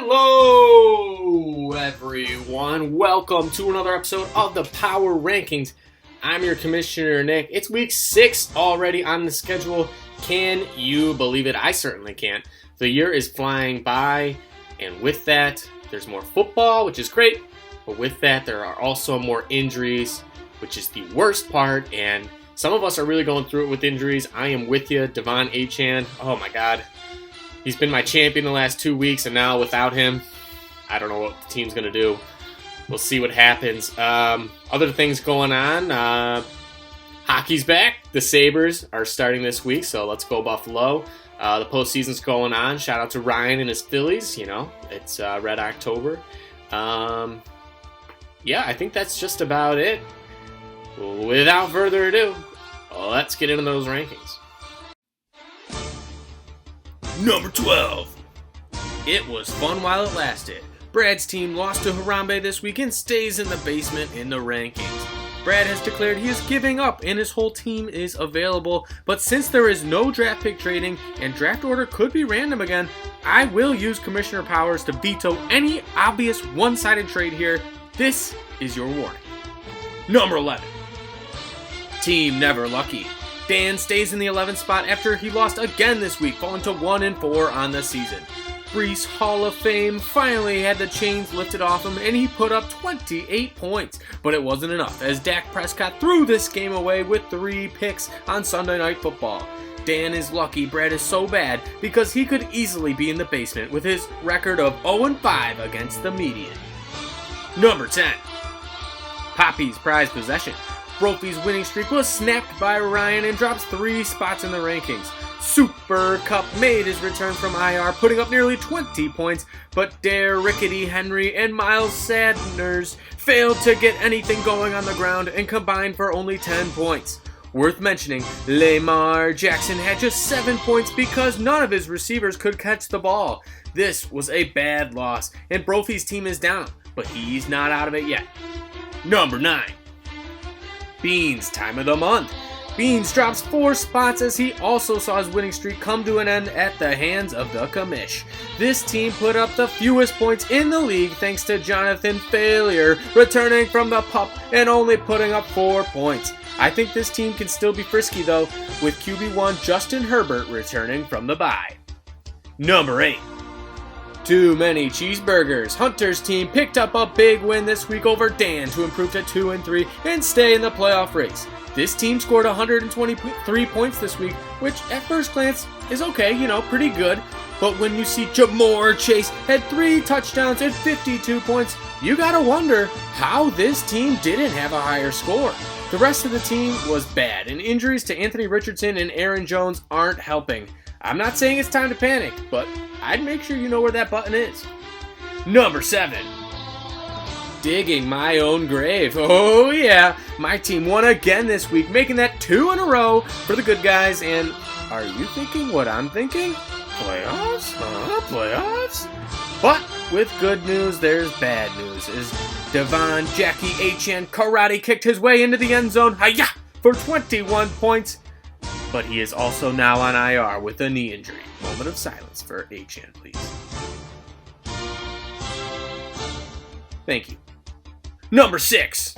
Hello, everyone. Welcome to another episode of the Power Rankings. I'm your Commissioner, Nick. It's week 6 already on the schedule. Can you believe it? I certainly can't. The year is flying by, and with that, there's more football, which is great. But with that, there are also more injuries, which is the worst part, and some of us are really going through it with injuries. I am with you, Devon Achane. Oh my God. He's been my champion the last 2 weeks, and now without him, I don't know what the team's going to do. We'll see what happens. Other things going on. Hockey's back. The Sabres are starting this week, so let's go Buffalo. The postseason's going on. Shout out to Ryan and his Phillies. You know, it's Red October. Yeah, I think that's just about it. Without further ado, let's get into those rankings. Number 12. It was fun while it lasted. Brad's team lost to Harambe this week and stays in the basement in the rankings. Brad has declared he is giving up and his whole team is available, but since there is no draft pick trading and draft order could be random again, I will use Commissioner powers to veto any obvious one-sided trade here. This is your warning. Number 11. Team Never Lucky. Dan stays in the 11th spot after he lost again this week, falling to 1-4 on the season. Brees Hall of Fame finally had the chains lifted off him and he put up 28 points, but it wasn't enough as Dak Prescott threw this game away with 3 picks on Sunday Night Football. Dan is lucky Brad is so bad because he could easily be in the basement with his record of 0-5 against the median. Number 10. Poppy's prized possession. Brophy's winning streak was snapped by Ryan and drops 3 spots in the rankings. Super Cup made his return from IR, putting up nearly 20 points, but Dare Rickety Henry and Miles Sanders failed to get anything going on the ground and combined for only 10 points. Worth mentioning, Lamar Jackson had just 7 points because none of his receivers could catch the ball. This was a bad loss, and Brophy's team is down, but he's not out of it yet. Number 9. Beans time of the month. Beans drops 4 spots as he also saw his winning streak come to an end at the hands of the commish. This team put up the fewest points in the league thanks to Jonathan Failure returning from the pup and only putting up 4 points. I think this team can still be frisky though, with QB1 Justin Herbert returning from the bye. Number 8. Too many cheeseburgers. Hunter's team picked up a big win this week over Dan to improve to 2-3 and stay in the playoff race. This team scored 123 points this week, which at first glance is okay, pretty good. But when you see Ja'Marr Chase had 3 touchdowns and 52 points, you gotta wonder how this team didn't have a higher score. The rest of the team was bad, and injuries to Anthony Richardson and Aaron Jones aren't helping. I'm not saying it's time to panic, but I'd make sure you know where that button is. Number 7. Digging my own grave. Oh yeah, my team won again this week, making that 2 in a row for the good guys. And are you thinking what I'm thinking? Playoffs? Playoffs? But with good news, there's bad news. As Devon Jackie Achane karate kicked his way into the end zone, hi-ya, for 21 points. But he is also now on IR with a knee injury. Moment of silence for Achane, please. Thank you. Number 6.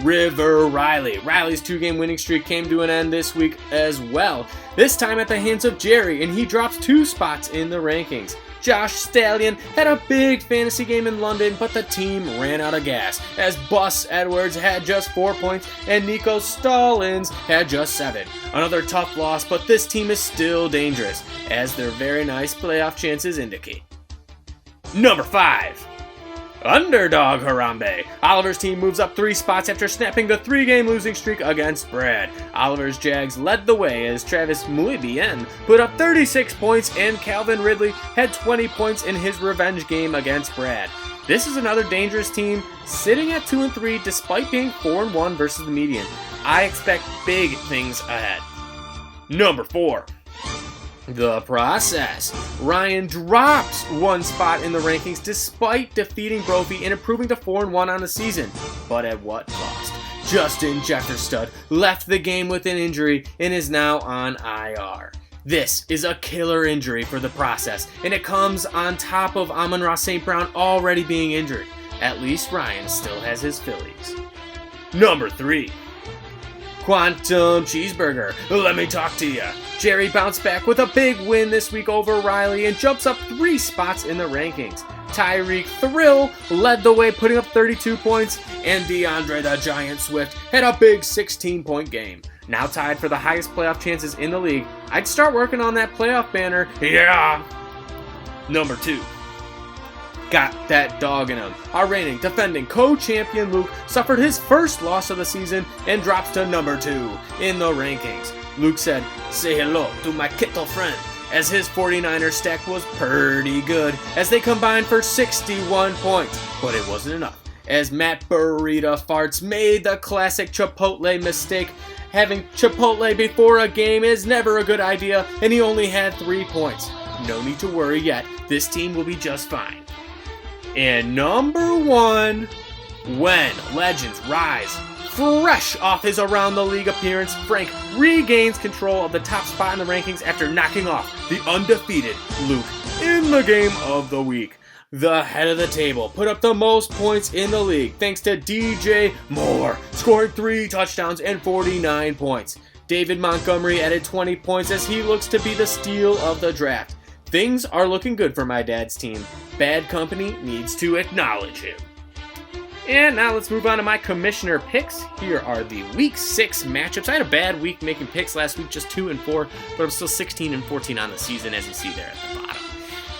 River Riley. Riley's 2-game winning streak came to an end this week as well. This time at the hands of Jerry, and he drops 2 spots in the rankings. Josh Stallion had a big fantasy game in London, but the team ran out of gas, as Bus Edwards had just 4 points and Nico Stallings had just 7. Another tough loss, but this team is still dangerous, as their very nice playoff chances indicate. Number 5. Underdog Harambe. Oliver's team moves up 3 spots after snapping the 3-game losing streak against Brad. Oliver's Jags led the way as Travis Muy Bien put up 36 points and Calvin Ridley had 20 points in his revenge game against Brad. This is another dangerous team sitting at 2-3 despite being 4-1 versus the median. I expect big things ahead. Number 4. The process. Ryan drops 1 spot in the rankings despite defeating Brophy and improving to 4-1 on the season. But at what cost? Justin Jefferstud left the game with an injury and is now on IR. This is a killer injury for the process, and it comes on top of Amon-Ra St. Brown already being injured. At least Ryan still has his Phillies. Number 3. Quantum Cheeseburger, let me talk to ya. Jerry bounced back with a big win this week over Riley and jumps up 3 spots in the rankings. Tyreek Thrill led the way, putting up 32 points, and DeAndre the Giant Swift had a big 16-point game. Now tied for the highest playoff chances in the league, I'd start working on that playoff banner, yeah! Number 2. Got that dog in him. Our reigning, defending co-champion Luke suffered his first loss of the season and drops to number 2 in the rankings. Luke said, "Say hello to my Kittle friend," as his 49ers stack was pretty good as they combined for 61 points. But it wasn't enough, as Matt Burrito Farts made the classic Chipotle mistake. Having Chipotle before a game is never a good idea, and he only had 3 points. No need to worry yet, this team will be just fine. And number 1, when legends rise. Fresh off his Around the League appearance, Frank regains control of the top spot in the rankings after knocking off the undefeated Luke in the game of the week. The head of the table put up the most points in the league thanks to DJ Moore, scoring 3 touchdowns and 49 points. David Montgomery added 20 points as he looks to be the steal of the draft. Things are looking good for my dad's team. Bad company needs to acknowledge him. And now let's move on to my commissioner picks. Here are the week 6 matchups. I had a bad week making picks last week, just 2 and 4, but I'm still 16 and 14 on the season, as you see there at the bottom.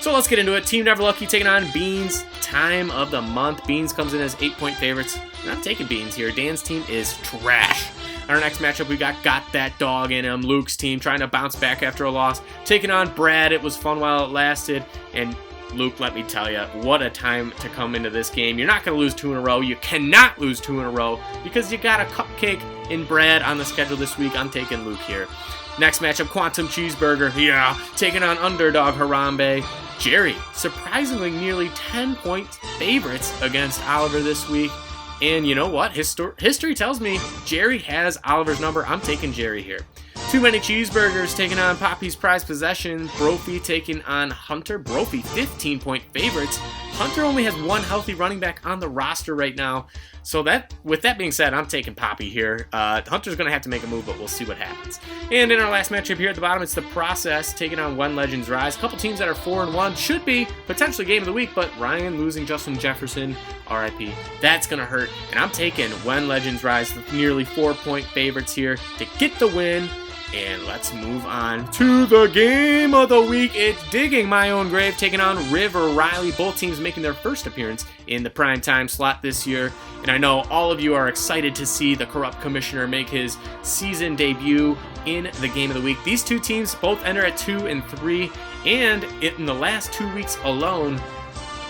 So let's get into it. Team Never Lucky taking on Beans, time of the month. Beans comes in as 8-point favorites. I'm not taking Beans here. Dan's team is trash. Our next matchup, we got That Dog in him. Luke's team trying to bounce back after a loss, taking on Brad. It was fun while it lasted, and Luke, let me tell you, what a time to come into this game. You're not going to lose 2 in a row. You cannot lose 2 in a row because you got a cupcake in Brad on the schedule this week. I'm taking Luke here. Next matchup, Quantum Cheeseburger, yeah, taking on underdog Harambe. Jerry, surprisingly nearly 10-point favorites against Oliver this week. And you know what? History tells me Jerry has Oliver's number. I'm taking Jerry here. Too Many Cheeseburgers taking on Poppy's Prized Possession. Brophy taking on Hunter. Brophy 15-point favorites. Hunter only has 1 healthy running back on the roster right now. So with that being said, I'm taking Poppy here. Hunter's going to have to make a move, but we'll see what happens. And in our last matchup here at the bottom, it's The Process taking on When Legends Rise. A couple teams that are 4-1 should be potentially game of the week, but Ryan losing Justin Jefferson, RIP, that's going to hurt. And I'm taking When Legends Rise, the nearly 4-point favorites here to get the win. And let's move on to the game of the week. It's Digging My Own Grave taking on River Riley. Both teams making their first appearance in the primetime slot this year. And I know all of you are excited to see the corrupt commissioner make his season debut in the game of the week. These two teams both enter at 2 and 3. And in the last 2 weeks alone,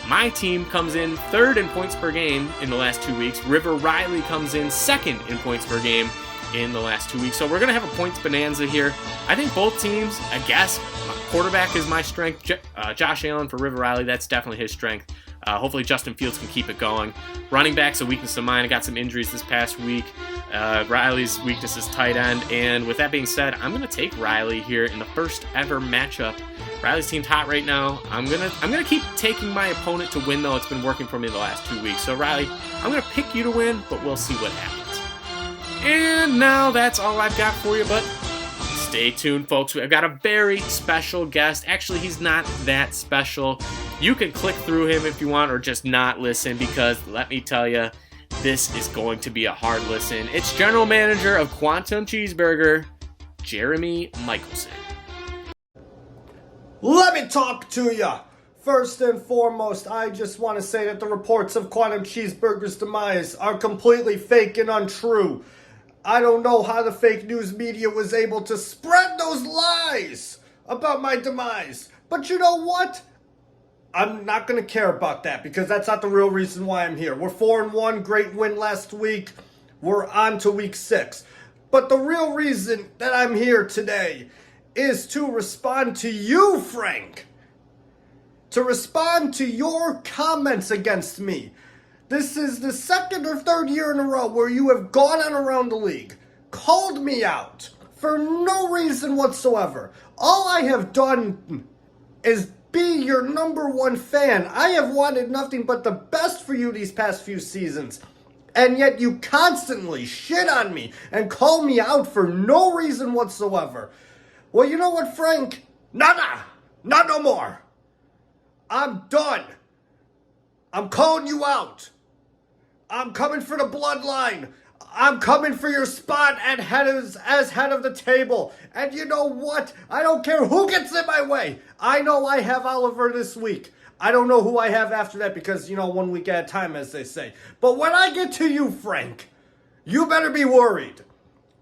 my team comes in 3rd in points per game in the last 2 weeks. River Riley comes in 2nd in points per game in the last 2 weeks. So we're going to have a points bonanza here. I think both teams, I guess, quarterback is my strength. Josh Allen for River Riley, that's definitely his strength. Hopefully Justin Fields can keep it going. Running back's a weakness of mine. I got some injuries this past week. Riley's weakness is tight end. And with that being said, I'm going to take Riley here in the first ever matchup. Riley's team's hot right now. I'm gonna keep taking my opponent to win, though. It's been working for me the last 2 weeks. So Riley, I'm going to pick you to win, but we'll see what happens. And now that's all I've got for you, but stay tuned, folks. I've got a very special guest. Actually, he's not that special. You can click through him if you want or just not listen, because let me tell you, this is going to be a hard listen. It's General Manager of Quantum Cheeseburger, Jeremy Michelson. Let me talk to ya! First and foremost, I just want to say that the reports of Quantum Cheeseburger's demise are completely fake and untrue. I don't know how the fake news media was able to spread those lies about my demise. But you know what? I'm not going to care about that because that's not the real reason why I'm here. We're 4-1, great win last week. We're on to week 6. But the real reason that I'm here today is to respond to you, Frank. To respond to your comments against me. This is the 2nd or 3rd year in a row where you have gone on Around the League, called me out for no reason whatsoever, All I have done is be your number one fan. I have wanted nothing but the best for you these past few seasons. And yet you constantly shit on me and call me out for no reason whatsoever. Well, you know what, Frank? Not no more. I'm done. I'm calling you out. I'm coming for the bloodline. I'm coming for your spot as head of the table. And you know what? I don't care who gets in my way. I know I have Oliver this week. I don't know who I have after that because, 1 week at a time, as they say. But when I get to you, Frank, you better be worried.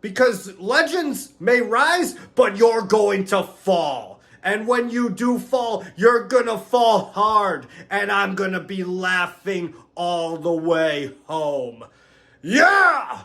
Because legends may rise, but you're going to fall. And when you do fall, you're gonna fall hard. And I'm gonna be laughing all the way home. Yeah!